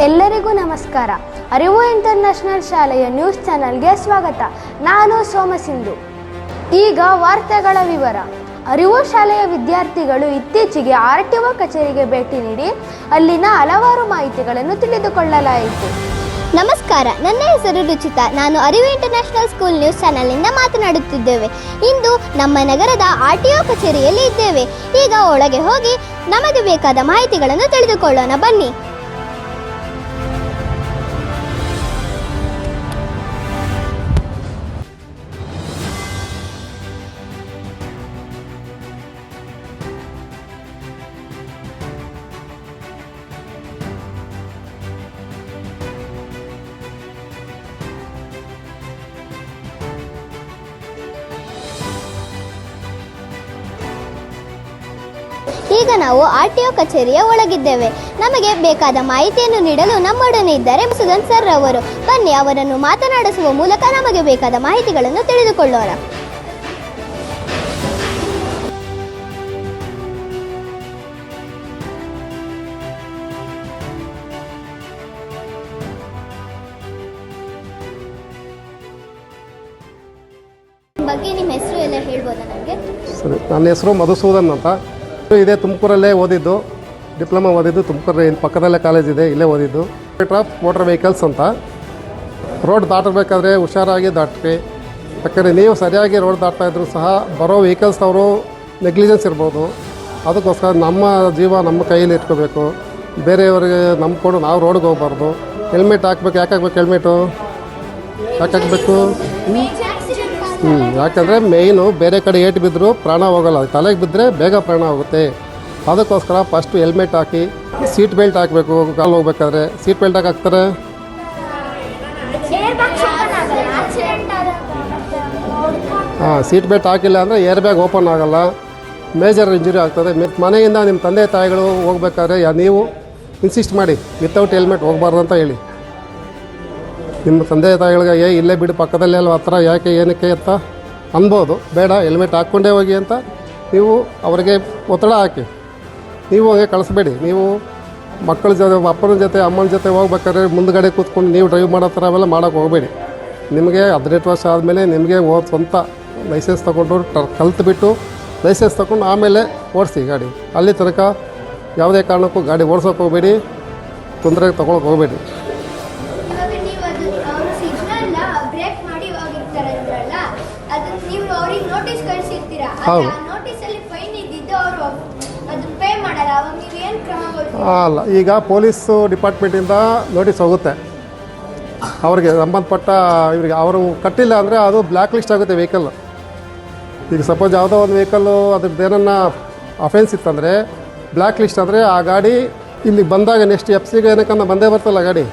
ಎಲ್ಲರಿಗೂ ನಮಸ್ಕಾರ. ಅರಿವು ಇಂಟರ್ನ್ಯಾಷನಲ್ ಶಾಲೆಯ ನ್ಯೂಸ್ ಚಾನೆಲ್ಗೆ ಸ್ವಾಗತ. ನಾನು ಸೋಮಸಿಂಧು. ಈಗ ವಾರ್ತೆಗಳ ವಿವರ. ಅರಿವು ಶಾಲೆಯ ವಿದ್ಯಾರ್ಥಿಗಳು ಇತ್ತೀಚೆಗೆ RTO ಕಚೇರಿಗೆ ಭೇಟಿ ನೀಡಿ ಅಲ್ಲಿನ ಹಲವಾರು ಮಾಹಿತಿಗಳನ್ನು ತಿಳಿದುಕೊಳ್ಳಲಾಯಿತು. ನಮಸ್ಕಾರ, ನನ್ನ ಹೆಸರು ರುಚಿತಾ. ನಾನು ಅರಿವು ಇಂಟರ್ನ್ಯಾಷನಲ್ ಸ್ಕೂಲ್ ನ್ಯೂಸ್ ಚಾನೆಲ್ನಿಂದ ಮಾತನಾಡುತ್ತಿದ್ದೇವೆ. ಇಂದು ನಮ್ಮ ನಗರದ RTO ಕಚೇರಿಯಲ್ಲಿ ಇದ್ದೇವೆ. ಈಗ ಒಳಗೆ ಹೋಗಿ ನಮಗೆ ಬೇಕಾದ ಮಾಹಿತಿಗಳನ್ನು ತಿಳಿದುಕೊಳ್ಳೋಣ, ಬನ್ನಿ. ಈಗ ನಾವು RTO ಕಚೇರಿಯ ಒಳಗಿದ್ದೇವೆ. ನಮಗೆ ಬೇಕಾದ ಮಾಹಿತಿಯನ್ನು ನೀಡಲು ನಮ್ಮೊಡನೆ ಇದ್ದಾರೆ ಮಧುಸೂದನ್ ಸರ್ ಅವರು. ಬನ್ನಿ, ಅವರನ್ನು ಮಾತನಾಡಿಸುವ ಮೂಲಕ ನಮಗೆ ಬೇಕಾದ ಮಾಹಿತಿಗಳನ್ನು ತಿಳಿದುಕೊಳ್ಳೋಣ. ಬಗ್ಗೆ ನಿಮ್ಮ ಹೆಸರು ಎಲ್ಲ ಹೇಳ್ಬೋದಾ ನಮಗೆ? ಸರಿ, ನನ್ನ ಹೆಸರು ಮಧುಸೂದನ್ ಅಂತ. ಇದೇ ತುಮಕೂರಲ್ಲೇ ಓದಿದ್ದು, ಡಿಪ್ಲೊಮಾ ಓದಿದ್ದು ತುಮಕೂರಲ್ಲಿ. ಇಲ್ಲಿ ಪಕ್ಕದಲ್ಲೇ ಕಾಲೇಜ್ ಇದೆ, ಇಲ್ಲೇ ಓದಿದ್ದು. ಆಫ್ ಮೋಟರ್ ವೆಹಿಕಲ್ಸ್ ಅಂತ. ರೋಡ್ ದಾಟಬೇಕಾದ್ರೆ ಹುಷಾರಾಗಿ ದಾಟ್ರಿ. ಯಾಕಂದರೆ ನೀವು ಸರಿಯಾಗಿ ರೋಡ್ ದಾಟ್ತಾ ಇದ್ರೂ ಸಹ ಬರೋ ವೆಹಿಕಲ್ಸ್ ಅವರು ನೆಗ್ಲಿಜೆನ್ಸ್ ಇರ್ಬೋದು. ಅದಕ್ಕೋಸ್ಕರ ನಮ್ಮ ಜೀವ ನಮ್ಮ ಕೈಯಲ್ಲಿ ಇಟ್ಕೋಬೇಕು. ಬೇರೆಯವರಿಗೆ ನಂಬ್ಕೊಂಡು ನಾವು ರೋಡ್ಗೆ ಹೋಗ್ಬಾರ್ದು. ಹೆಲ್ಮೆಟ್ ಹಾಕ್ಬೇಕು. ಯಾಕೆ ಹಾಕ್ಬೇಕು ಹೆಲ್ಮೆಟು? ಯಾಕೆ ಹಾಕಬೇಕು? ಯಾಕಂದರೆ ಮೇಯ್ನು ಬೇರೆ ಕಡೆ ಏಟು ಬಿದ್ದರೂ ಪ್ರಾಣ ಹೋಗೋಲ್ಲ, ತಲೆಗೆ ಬಿದ್ದರೆ ಬೇಗ ಪ್ರಾಣ ಹೋಗುತ್ತೆ. ಅದಕ್ಕೋಸ್ಕರ ಫಸ್ಟು ಹೆಲ್ಮೆಟ್ ಹಾಕಿ, ಸೀಟ್ ಬೆಲ್ಟ್ ಹಾಕಬೇಕು. ಕಾಲು ಹೋಗ್ಬೇಕಾದ್ರೆ ಸೀಟ್ ಬೆಲ್ಟ್ ಹಾಕ್ತಾರೆ. ಸೀಟ್ ಬೆಲ್ಟ್ ಹಾಕಿಲ್ಲ ಅಂದರೆ ಏರ್ ಬ್ಯಾಗ್ ಓಪನ್ ಆಗೋಲ್ಲ, ಮೇಜರ್ ಇಂಜುರಿ ಆಗ್ತದೆ. ಮನೆಯಿಂದ ನಿಮ್ಮ ತಂದೆ ತಾಯಿಗಳು ಹೋಗ್ಬೇಕಾದ್ರೆ ನೀವು ಇನ್ಸಿಸ್ಟ್ ಮಾಡಿ ವಿತೌಟ್ ಹೆಲ್ಮೆಟ್ ಹೋಗ್ಬಾರ್ದು ಅಂತ ಹೇಳಿ. ನಿಮ್ಮ ತಂದೆ ತಾಯಿಗಳಿಗೆ ಇಲ್ಲೇ ಬಿಡು, ಪಕ್ಕದಲ್ಲೇ ಅಲ್ವ, ಹತ್ರ ಯಾಕೆ ಏನಕ್ಕೆ ಅಂತ ಅನ್ಬೋದು. ಬೇಡ, ಹೆಲ್ಮೆಟ್ ಹಾಕ್ಕೊಂಡೇ ಹೋಗಿ ಅಂತ ನೀವು ಅವರಿಗೆ ಒತ್ತಡ ಹಾಕಿ ನೀವು ಹೋಗಿ ಕಳಿಸ್ಬೇಡಿ. ನೀವು ಮಕ್ಕಳ ಜೊತೆ, ಅಪ್ಪನ ಜೊತೆ, ಅಮ್ಮನ ಜೊತೆ ಹೋಗ್ಬೇಕಾದ್ರೆ ಮುಂದ್ಗಡೆ ಕೂತ್ಕೊಂಡು ನೀವು ಡ್ರೈವ್ ಮಾಡೋ ಥರ ಅವೆಲ್ಲ ಮಾಡೋಕ್ಕೆ ಹೋಗಬೇಡಿ. ನಿಮಗೆ 18 ವರ್ಷ ಆದಮೇಲೆ ನಿಮಗೆ ಸ್ವಂತ ಲೈಸೆನ್ಸ್ ತೊಗೊಂಡು ಕಲ್ತ್ಬಿಟ್ಟು ಲೈಸೆನ್ಸ್ ತೊಗೊಂಡು ಆಮೇಲೆ ಓಡಿಸಿ ಗಾಡಿ. ಅಲ್ಲಿ ತನಕ ಯಾವುದೇ ಕಾರಣಕ್ಕೂ ಗಾಡಿ ಓಡಿಸೋಕೆ ಹೋಗಬೇಡಿ, ತೊಂದರೆ ತೊಗೊಳಕ್ಕೆ ಹೋಗಬೇಡಿ. ಹೌದು, ಅಲ್ಲ, ಈಗ ಪೊಲೀಸು ಡಿಪಾರ್ಟ್ಮೆಂಟಿಂದ ನೋಟಿಸ್ ಹೋಗುತ್ತೆ ಅವ್ರಿಗೆ ಸಂಬಂಧಪಟ್ಟ ಇವರಿಗೆ. ಅವರು ಕಟ್ಟಿಲ್ಲ ಅಂದರೆ ಅದು ಬ್ಲ್ಯಾಕ್ ಲಿಸ್ಟ್ ಆಗುತ್ತೆ ವೆಹಿಕಲ್ಲು. ಈಗ ಸಪೋಸ್ ಯಾವುದೋ ಒಂದು ವೆಹಿಕಲ್ಲು ಅದ್ರದ್ದು ಏನನ್ನ ಅಫೆನ್ಸ್ ಇತ್ತಂದರೆ ಬ್ಲ್ಯಾಕ್ ಲಿಸ್ಟ್ ಅಂದರೆ ಆ ಗಾಡಿ ಇಲ್ಲಿ ಬಂದಾಗ ನೆಕ್ಸ್ಟ್ FCಗೆ ಏನಕ್ಕಂತ ಬಂದೇ ಬರ್ತಲ್ಲ ಗಾಡಿ,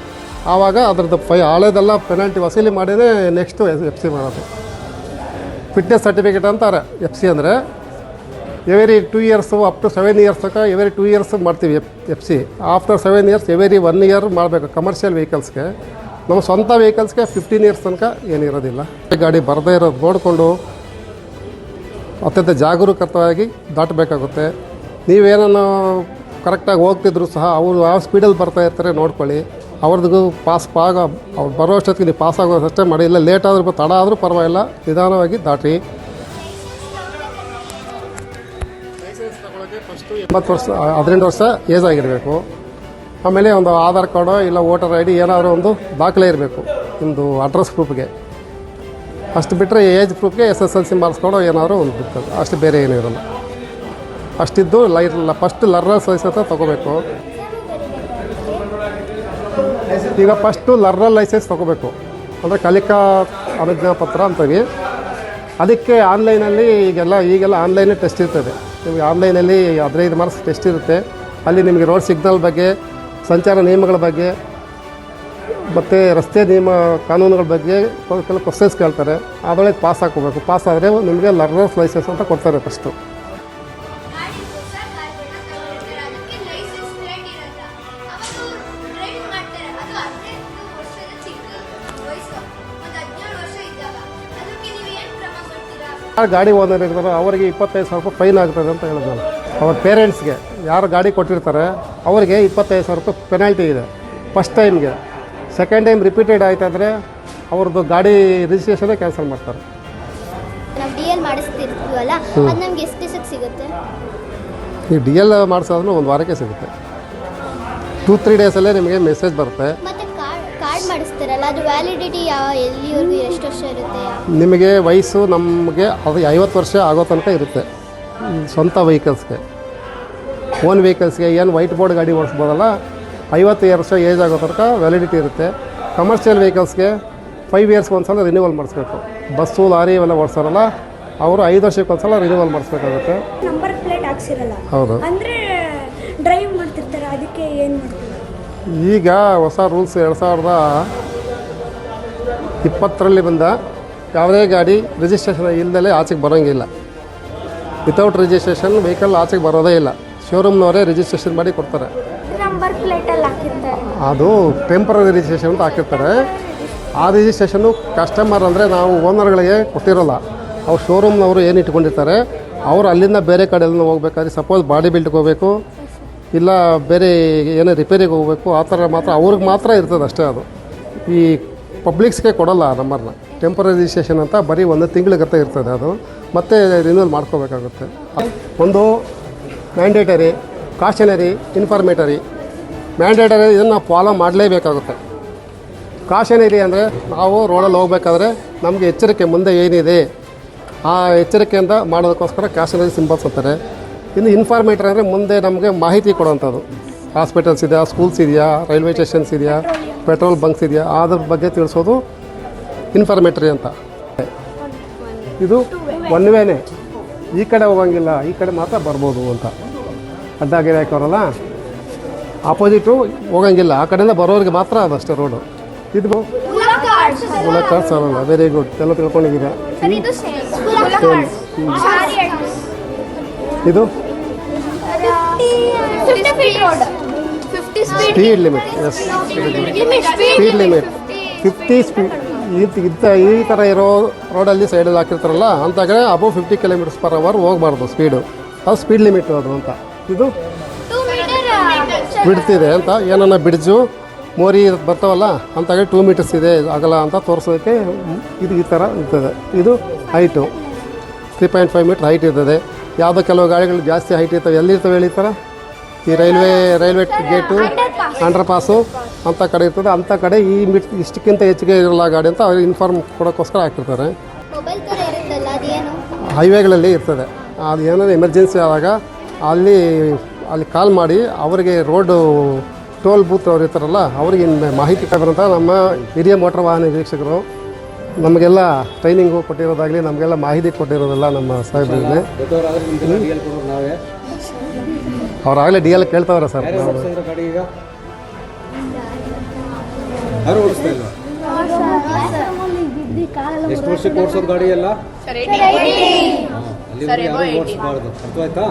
ಆವಾಗ ಅದ್ರದ್ದು ಹಳೇದೆಲ್ಲ ಪೆನಾಲ್ಟಿ ವಸೂಲಿ ಮಾಡಿದರೆ ನೆಕ್ಸ್ಟು FC ಮಾಡೋದು. ಫಿಟ್ನೆಸ್ ಸರ್ಟಿಫಿಕೇಟ್ ಅಂತಾರೆ FC ಅಂದರೆ. Every 2 years up to 7 years ತನಕ ಎವರಿ 2 ಇಯರ್ಸ್ ಮಾಡ್ತೀವಿ FC. After 7 years every 1 year ಮಾಡಬೇಕು ಕಮರ್ಷಿಯಲ್ ವೆಹಿಕಲ್ಸ್ಗೆ. ನಮ್ಮ ಸ್ವಂತ ವೆಹಿಕಲ್ಸ್ಗೆ 15 ಇಯರ್ಸ್ ತನಕ ಏನಿರೋದಿಲ್ಲ. ಗಾಡಿ ಬರದೇ ಇರೋದು ನೋಡಿಕೊಂಡು ಅತ್ಯಂತ ಜಾಗರೂಕತೆಯಾಗಿ ದಾಟಬೇಕಾಗುತ್ತೆ. ನೀವೇನನ್ನು ಕರೆಕ್ಟಾಗಿ ಹೋಗ್ತಿದ್ರು ಸಹ ಅವರು ಯಾವ ಸ್ಪೀಡಲ್ಲಿ ಬರ್ತಾ ಇರ್ತಾರೆ ನೋಡ್ಕೊಳ್ಳಿ. ಅವ್ರದ್ದು ಅವ್ರು ಬರೋ ಅಷ್ಟೊತ್ತಿಗೆ ನೀವು ಪಾಸ್ ಆಗೋದಷ್ಟೇ ಮಾಡಿ. ಇಲ್ಲ ಲೇಟ್ ಆದರೂ ತಡ ಆದರೂ ಪರವಾಗಿಲ್ಲ, ನಿಧಾನವಾಗಿ ದಾಟಿ. ಲೈಸೆನ್ಸ್ ತಗೊಳ್ಳೋಕ್ಕೆ ಫಸ್ಟು 80 ವರ್ಷ 18 ವರ್ಷ ಏಜ್ ಆಗಿರಬೇಕು. ಆಮೇಲೆ ಒಂದು ಆಧಾರ್ ಕಾರ್ಡೋ ಇಲ್ಲ ವೋಟರ್ ID ಏನಾದರೂ ಒಂದು ದಾಖಲೆ ಇರಬೇಕು ನಿಮ್ಮದು ಅಡ್ರೆಸ್ ಪ್ರೂಫ್ಗೆ. ಅಷ್ಟು ಬಿಟ್ಟರೆ ಏಜ್ ಪ್ರೂಫ್ಗೆ SSLC ಮಾಡಿಸ್ಕೊಡೋ ಏನಾದರೂ ಒಂದು ಬಿಡ್ತದೆ, ಅಷ್ಟು ಬೇರೆ ಏನೂ ಇರೋಲ್ಲ. ಅಷ್ಟಿದ್ದು ಫಸ್ಟ್ ಲರ್ನರ್ಸ್ ಲೈಸೆನ್ಸ್ ತೊಗೋಬೇಕು. ಈಗ ಫಸ್ಟು ಲರ್ನರ್ ಲೈಸೆನ್ಸ್ ತೊಗೋಬೇಕು, ಅಂದರೆ ಕಲಿಕಾ ಅನುಜ್ಞಾ ಪತ್ರ ಅಂತೀವಿ. ಅದಕ್ಕೆ ಆನ್ಲೈನಲ್ಲಿ ಈಗೆಲ್ಲ ಆನ್ಲೈನೇ ಟೆಸ್ಟ್ ಇರ್ತದೆ. ನಿಮಗೆ ಆನ್ಲೈನಲ್ಲಿ 15 ಮಾರ್ಕ್ಸ್ ಟೆಸ್ಟ್ ಇರುತ್ತೆ. ಅಲ್ಲಿ ನಿಮಗೆ ರೋಡ್ ಸಿಗ್ನಲ್ ಬಗ್ಗೆ, ಸಂಚಾರ ನಿಯಮಗಳ ಬಗ್ಗೆ ಮತ್ತು ರಸ್ತೆ ನಿಯಮ ಕಾನೂನುಗಳ ಬಗ್ಗೆ ಕೆಲವು ಕ್ವಶನ್ಸ್ ಕೇಳ್ತಾರೆ. ಅದರೊಳಗೆ ಪಾಸ್ ಹಾಕೋಬೇಕು. ಪಾಸ್ ಆದರೆ ನಿಮಗೆ ಲರ್ನರ್ಸ್ ಲೈಸೆನ್ಸ್ ಅಂತ ಕೊಡ್ತಾರೆ ಫಸ್ಟು. ಗಾಡಿ ಓನರ್ ಇರ್ತಾರೋ ಅವರಿಗೆ 25,000 ರೂಪಾಯಿ ಫೈನ್ ಆಗ್ತದೆ ಅಂತ ಹೇಳಿದ್ರು ನಾನು. ಅವ್ರ ಪೇರೆಂಟ್ಸ್ಗೆ ಯಾರು ಗಾಡಿ ಕೊಟ್ಟಿರ್ತಾರೆ ಅವರಿಗೆ 25,000 ರೂಪಾಯಿ ಪೆನಾಲ್ಟಿ ಇದೆ. ಫಸ್ಟ್ ಟೈಮ್ಗೆ. ಸೆಕೆಂಡ್ ಟೈಮ್ ರಿಪೀಟೆಡ್ ಆಯ್ತಾದರೆ ಅವ್ರದ್ದು ಗಾಡಿ ರಿಜಿಸ್ಟ್ರೇಷನ್ನೇ ಕ್ಯಾನ್ಸಲ್ ಮಾಡ್ತಾರೆ. ನಾವು ಡಿ ಎಲ್ ಮಾಡಿಸ್ತಿರ್ತೀವಲ್ಲ ಅದು ನಮ್ಗೆ ಎಷ್ಟು ದಿವಸಕ್ಕೆ ಸಿಗುತ್ತೆ? ಈ ಡಿ ಎಲ್ ಮಾಡಿಸೋದ್ರೂ ಒಂದು ವಾರಕ್ಕೆ ಸಿಗುತ್ತೆ. 2-3 ಡೇಸಲ್ಲೇ ನಿಮಗೆ ಮೆಸೇಜ್ ಬರುತ್ತೆ. ಮತ್ತೆ ಕಾರ್ಡ್ ಮಾಡಿಸ್ತಾರಲ್ಲ ಅದು ವ್ಯಾಲಿಡಿಟಿ ಎಲ್ಲಿವರೆಗೂ ಎಷ್ಟು ವರ್ಷ ಇರುತ್ತೆ? ನಿಮಗೆ ವಯಸ್ಸು ನಮಗೆ ಅದು 50 ವರ್ಷ ಆಗೋ ತನಕ ಇರುತ್ತೆ. ಸ್ವಂತ ವೆಹಿಕಲ್ಸ್ಗೆ, ಓನ್ ವೆಹಿಕಲ್ಸ್ಗೆ ಏನು ವೈಟ್ ಬೋರ್ಡ್ ಗಾಡಿ ಓಡಿಸ್ಬೋದಲ್ಲ 50 ವರ್ಷ ಏಜ್ ಆಗೋ ತನಕ ವ್ಯಾಲಿಡಿಟಿ ಇರುತ್ತೆ. ಕಮರ್ಷಿಯಲ್ ವೆಹಿಕಲ್ಸ್ಗೆ 5 ಇಯರ್ಸ್ಗೆ ಒಂದು ಸಲ ರಿನ್ಯೂವಲ್ ಮಾಡಿಸ್ಬೇಕು. ಬಸ್ಸು ಲಾರಿ ಇವೆಲ್ಲ ಓಡಿಸೋರಲ್ಲ ಅವರು 5 ವರ್ಷಕ್ಕೆ ಒಂದು ಸಲ ರಿನ್ಯೂವಲ್ ಮಾಡಿಸ್ಬೇಕಾಗುತ್ತೆ. ನಂಬರ್ ಪ್ಲೇಟ್ ಹಾಕ್ಸಿರಲ್ಲ ಹೌದು. ಅಂದರೆ ಡ್ರೈವ್ ಮಾಡ್ತಿರ್ತಾರೆ, ಅದಕ್ಕೆ ಏನು ಮಾಡ್ತಾರೆ? ಈಗ ಹೊಸ ರೂಲ್ಸ್ 2020ರಲ್ಲಿ ಬಂದ ಯಾವುದೇ ಗಾಡಿ ರಿಜಿಸ್ಟ್ರೇಷನ್ ಇಲ್ಲದಲೇ ಆಚೆಗೆ ಬರೋಂಗಿಲ್ಲ. ವಿತೌಟ್ ರಿಜಿಸ್ಟ್ರೇಷನ್ ವೆಹಿಕಲ್ ಆಚೆಗೆ ಬರೋದೇ ಇಲ್ಲ. ಶೋರೂಮ್ನವರೇ ರಿಜಿಸ್ಟ್ರೇಷನ್ ಮಾಡಿ ಕೊಡ್ತಾರೆ. ನಂಬರ್ ಪ್ಲೇಟಲ್ಲಿ ಹಾಕಿರ್ತಾರೆ. ಅದು ಟೆಂಪರರಿ ರಿಜಿಸ್ಟ್ರೇಷನ್ ಅಂತ ಹಾಕಿರ್ತಾರೆ. ಆ ರಿಜಿಸ್ಟ್ರೇಷನ್ನು ಕಸ್ಟಮರ್ ಅಂದರೆ ನಾವು ಓನರ್ಗಳಿಗೆ ಕೊಟ್ಟಿರೋಲ್ಲ. ಅವ್ರು ಶೋರೂಮ್ನವರು ಏನು ಇಟ್ಕೊಂಡಿರ್ತಾರೆ ಅವರು ಅಲ್ಲಿಂದ ಬೇರೆ ಕಡೆ ಎಲ್ಲ ಹೋಗ್ಬೇಕಾದ್ರೆ ಸಪೋಸ್ ಬಾಡಿ ಬಿಲ್ಟ್ಗೆ ಹೋಗಬೇಕು ಇಲ್ಲ ಬೇರೆ ಏನೋ ರಿಪೇರಿಗೆ ಹೋಗಬೇಕು ಆ ಥರ ಮಾತ್ರ ಅವ್ರಿಗೆ ಮಾತ್ರ ಇರ್ತದೆ ಅಷ್ಟೇ. ಅದು ಈ ಪಬ್ಲಿಕ್ಸ್ಗೆ ಕೊಡೋಲ್ಲ ಆ ನಂಬರ್ನ. ಟೆಂಪರರಿ ರಿಜಿಸ್ಟ್ರೇಷನ್ ಅಂತ ಬರೀ 1 ತಿಂಗಳಿಗತ್ತೆ ಇರ್ತದೆ. ಅದು ಮತ್ತೆ ರಿನ್ಯೂವಲ್ ಮಾಡ್ಕೋಬೇಕಾಗುತ್ತೆ. ಒಂದು ಮ್ಯಾಂಡೇಟರಿ, ಕಾಷನರಿ, ಇನ್ಫಾರ್ಮೇಟರಿ. ಮ್ಯಾಂಡೇಟರಿ ಇದನ್ನು ನಾವು ಫಾಲೋ ಮಾಡಲೇಬೇಕಾಗುತ್ತೆ. ಕಾಷನರಿ ಅಂದರೆ ನಾವು ರೋಡಲ್ಲಿ ಹೋಗ್ಬೇಕಾದ್ರೆ ನಮಗೆ ಎಚ್ಚರಿಕೆ ಮುಂದೆ ಏನಿದೆ ಆ ಎಚ್ಚರಿಕೆಯಿಂದ ಮಾಡೋದಕ್ಕೋಸ್ಕರ ಕಾಷನರಿ ಸಿಂಬಲ್ಸ್ ಅಂತಾರೆ. ಇನ್ನು ಇನ್ಫಾರ್ಮೇಟರ್ ಅಂದರೆ ಮುಂದೆ ನಮಗೆ ಮಾಹಿತಿ ಕೊಡೋವಂಥದ್ದು. ಹಾಸ್ಪಿಟಲ್ಸ್ ಇದೆಯಾ, ಸ್ಕೂಲ್ಸ್ ಇದೆಯಾ, ರೈಲ್ವೆ ಸ್ಟೇಷನ್ಸ್ ಇದೆಯಾ, ಪೆಟ್ರೋಲ್ ಬಂಕ್ಸ್ ಇದೆಯಾ ಅದ್ರ ಬಗ್ಗೆ ತಿಳಿಸೋದು ಇನ್ಫಾರ್ಮೇಟರಿ ಅಂತ. ಇದು ಒನ್ ವೇನೇ, ಈ ಕಡೆ ಹೋಗಂಗಿಲ್ಲ, ಈ ಕಡೆ ಮಾತ್ರ ಬರ್ಬೋದು ಅಂತ. ಅಡ್ಡಾಗಿರಿ ಹಾಕೋರಲ್ಲ ಆಪೋಸಿಟು ಹೋಗಂಗಿಲ್ಲ, ಆ ಕಡೆಯಿಂದ ಬರೋರಿಗೆ ಮಾತ್ರ ಅದಷ್ಟೇ ರೋಡು. ಇದು ಬುಲೆಟ್ ಕಾರ್ಡ್ಸ್ ಅಲ್ಲ. ವೆರಿ ಗುಡ್, ಎಲ್ಲ ತಿಳ್ಕೊಂಡಿದ್ದೀರಾ. ಇದು speed limit. Yes, speed limit 50 speed. ಈ ಥರ ಇರೋ ರೋಡಲ್ಲಿ ಸೈಡಲ್ಲಿ ಹಾಕಿರ್ತಾರಲ್ಲ ಅಂತ ಕಡೆ ಅಬೌವ್ 50 km/h ಹೋಗಬಾರ್ದು ಸ್ಪೀಡು. ಅದು ಸ್ಪೀಡ್ ಲಿಮಿಟ್ ಅದು ಅಂತ. ಇದು ಬಿಡ್ತಿದೆ ಅಂತ ಏನನ್ನ ಬ್ರಿಡ್ಜು ಮೋರಿ ಬರ್ತಾವಲ್ಲ ಅಂತ 2 ಮೀಟರ್ಸ್ ಇದೆ ಆಗಲ್ಲ ಅಂತ ತೋರಿಸೋದಕ್ಕೆ ಇದು ಈ ಥರ ಇರ್ತದೆ. ಇದು ಹೈಟು 3.5 ಮೀಟ್ರ್ ಹೈಟ್ ಇರ್ತದೆ. ಯಾವುದೋ ಕೆಲವು ಗಾಡಿಗಳು ಜಾಸ್ತಿ ಹೈಟ್ ಇರ್ತವೆ. ಎಲ್ಲಿರ್ತವೆ ಹೇಳಿ ಈ ಥರ? ಈ ರೈಲ್ವೆ ಗೇಟು, ಅಂಡರ್ ಪಾಸು ಅಂಥ ಕಡೆ ಇರ್ತದೆ. ಅಂಥ ಕಡೆ ಈ ಇಷ್ಟಕ್ಕಿಂತ ಹೆಚ್ಚಿಗೆ ಇರಲ್ಲ ಗಾಡಿ ಅಂತ ಅವ್ರಿಗೆ ಇನ್ಫಾರ್ಮ್ ಕೊಡೋಕ್ಕೋಸ್ಕರ ಹಾಕಿರ್ತಾರೆ. ಮೊಬೈಲ್ ಥರ ಇರುತ್ತಲ್ಲ ಅದೇನು? ಹೈವೇಗಳಲ್ಲಿ ಇರ್ತದೆ. ಅದು ಏನಾದರೂ ಎಮರ್ಜೆನ್ಸಿ ಆದಾಗ ಅಲ್ಲಿ ಕಾಲ್ ಮಾಡಿ ಅವರಿಗೆ ರೋಡು ಟೋಲ್ ಬೂತ್ ಅವ್ರು ಇರ್ತಾರಲ್ಲ ಅವ್ರಿಗೆ ಮಾಹಿತಿ ಕೊಡೋಂಥ ನಮ್ಮ ಹಿರಿಯ ಮೋಟರ್ ವಾಹನ ವೀಕ್ಷಕರು ನಮಗೆಲ್ಲ ಟ್ರೈನಿಂಗು ಕೊಟ್ಟಿರೋದಾಗಲಿ ನಮಗೆಲ್ಲ ಮಾಹಿತಿ ಕೊಟ್ಟಿರೋದಲ್ಲ ನಮ್ಮ ಸಾಹೇಬ್ರಿಗೆ. ಅವರಾಗಲೇ ಡಿ ಎಲ್ ಕೇಳ್ತಾವ್ರೆ ಸರ್. ಎಷ್ಟು ವರ್ಷಕ್ಕೆ ಓಡಿಸೋದು ಗಾಡಿ ಎಲ್ಲ? ಅಲ್ಲಿವರೆಗೆ ಯಾರು ಓಡಿಸಬಾರ್ದು. ಅರ್ಥ ಆಯ್ತಾ?